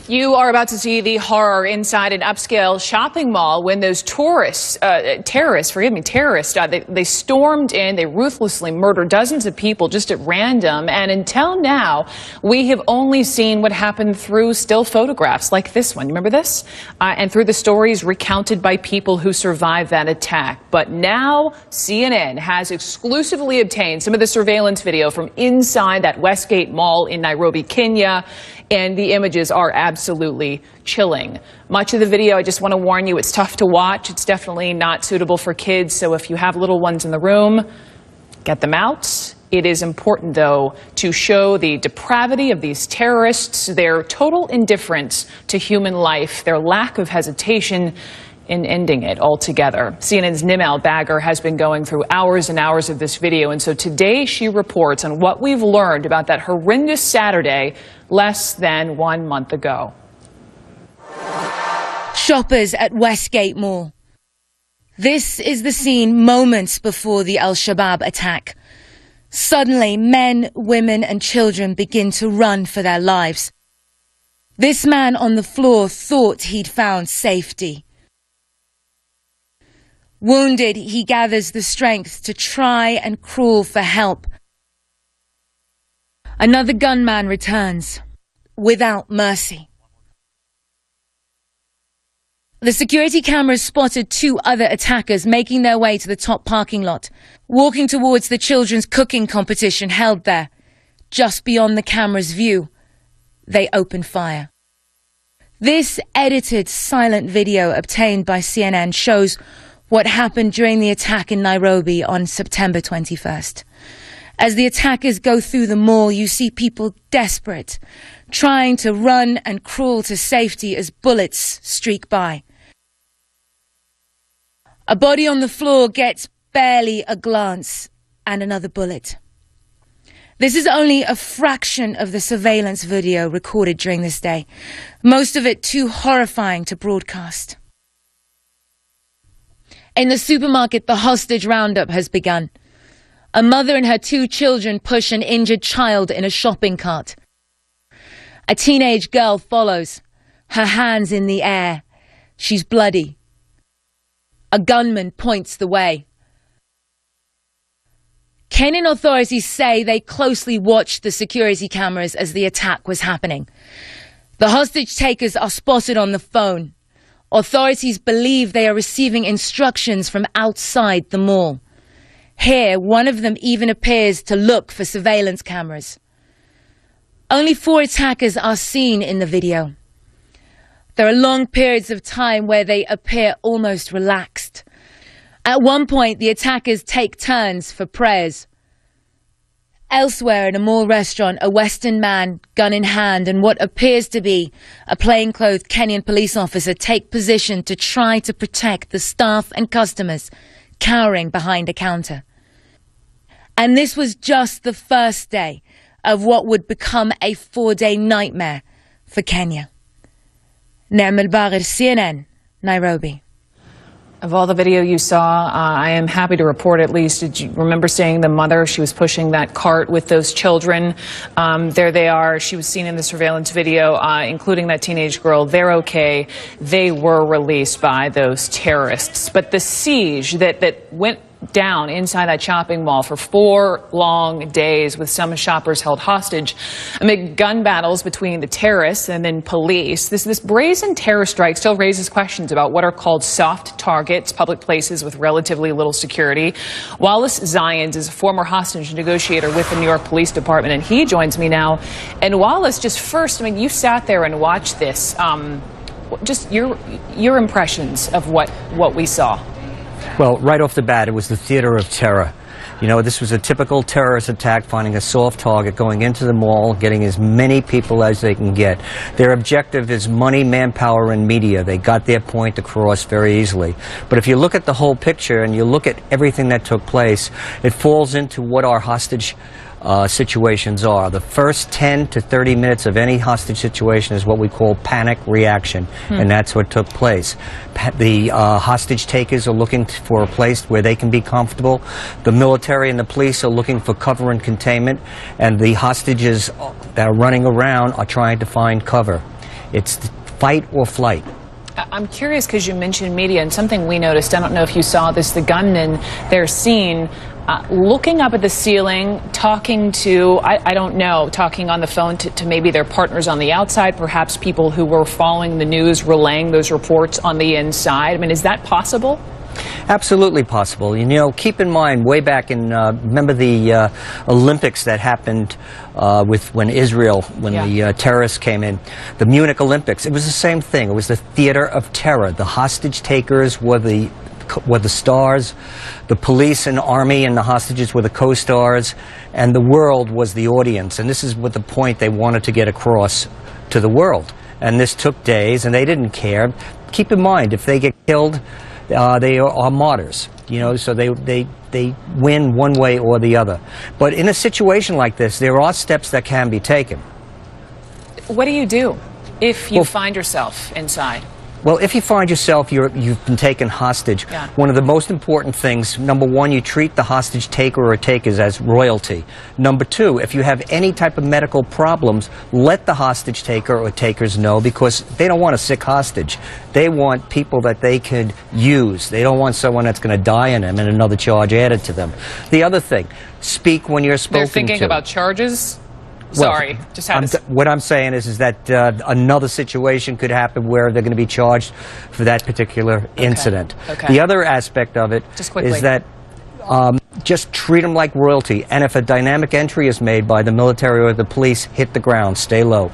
You are about to see the horror inside an upscale shopping mall when those terrorists, they stormed in, they ruthlessly murdered dozens of people just at random. And until now, we have only seen what happened through still photographs like this one. You remember this? And through the stories recounted by people who survived that attack. But now CNN has exclusively obtained some of the surveillance video from inside that Westgate Mall in Nairobi, Kenya. And the images are absolutely chilling. Much of the video, I just want to warn you, it's tough to watch. It's definitely not suitable for kids. So if you have little ones in the room, get them out. It is important, though, to show the depravity of these terrorists, their total indifference to human life, their lack of hesitation in ending it altogether. CNN's Nimal Bagger has been going through hours and hours of this video, and so today she reports on what we've learned about that horrendous Saturday less than 1 month ago. Shoppers at Westgate Mall. This is the scene moments before the Al-Shabaab attack. Suddenly, men, women and children begin to run for their lives. This man on the floor thought he'd found safety. Wounded, he gathers the strength to try and crawl for help. Another gunman returns, without mercy. The security cameras spotted 2 other attackers making their way to the top parking lot, walking towards the children's cooking competition held there. Just beyond the camera's view, they opened fire. This edited silent video obtained by CNN shows what happened during the attack in Nairobi on September 21st. As the attackers go through the mall, you see people desperate, trying to run and crawl to safety as bullets streak by. A body on the floor gets barely a glance, and another bullet. This is only a fraction of the surveillance video recorded during this day, most of it too horrifying to broadcast. In the supermarket, the hostage roundup has begun. A mother and her 2 children push an injured child in a shopping cart. A teenage girl follows, her hands in the air. She's bloody. A gunman points the way. Kenyan authorities say they closely watched the security cameras as the attack was happening. The hostage takers are spotted on the phone. Authorities believe they are receiving instructions from outside the mall. Here, one of them even appears to look for surveillance cameras. Only 4 attackers are seen in the video. There are long periods of time where they appear almost relaxed. At one point, the attackers take turns for prayers. Elsewhere in a mall restaurant, a Western man, gun in hand, and what appears to be a plainclothed Kenyan police officer take position to try to protect the staff and customers cowering behind a counter. And this was just the first day of what would become a 4-day nightmare for Kenya. Nimal Bagger, CNN, Nairobi. Of all the video you saw, I am happy to report at least. Did you remember seeing the mother? She was pushing that cart with those children. There they are. She was seen in the surveillance video, including that teenage girl. They're okay. They were released by those terrorists. But the siege that went down inside that shopping mall for 4 long days with some shoppers held hostage amid gun battles between the terrorists and then police. This brazen terror strike still raises questions about what are called soft targets, public places with relatively little security. Wallace Zions is a former hostage negotiator with the New York Police Department, and he joins me now. And Wallace, just first, I mean, you sat there and watched this. Just your impressions of what we saw. Well, right off the bat, it was the theater of terror. You know, this was a typical terrorist attack, finding a soft target, going into the mall, getting as many people as they can get. Their objective is money, manpower, and media. They got their point across very easily. But if you look at the whole picture and you look at everything that took place, it falls into what our hostage situations are. The first 10 to 30 minutes of any hostage situation is what we call panic reaction, and that's what took place. The hostage takers are looking for a place where they can be comfortable. The military and the police are looking for cover and containment, and the hostages that are running around are trying to find cover. It's fight or flight. I'm curious because you mentioned media, and something we noticed, I don't know if you saw this, the gunmen, they're seen looking up at the ceiling, talking to, I don't know, talking on the phone to maybe their partners on the outside, perhaps people who were following the news, relaying those reports on the inside. I mean, is that possible? Absolutely possible. You know, keep in mind, way back in, remember the Olympics that happened when the terrorists came in, the Munich Olympics. It was the same thing. It was the theater of terror. The hostage takers were the stars, the police and army and the hostages were the co-stars, and the world was the audience. And this is what the point they wanted to get across to the world. And this took days, and they didn't care. Keep in mind, if they get killed, they are martyrs, you know, so they win one way or the other. But in a situation like this, there are steps that can be taken. What do you do if you find yourself inside? Well, if you find yourself, you've been taken hostage, one of the most important things, number one, you treat the hostage taker or takers as royalty. Number two, if you have any type of medical problems, let the hostage taker or takers know, because they don't want a sick hostage. They want people that they could use. They don't want someone that's going to die in them and another charge added to them. The other thing, speak when you're spoken to. They're thinking about charges? Sorry, just had to... What I'm saying is that another situation could happen where they're going to be charged for that particular incident. Okay. The other aspect of it is that just treat them like royalty. And if a dynamic entry is made by the military or the police, hit the ground, stay low.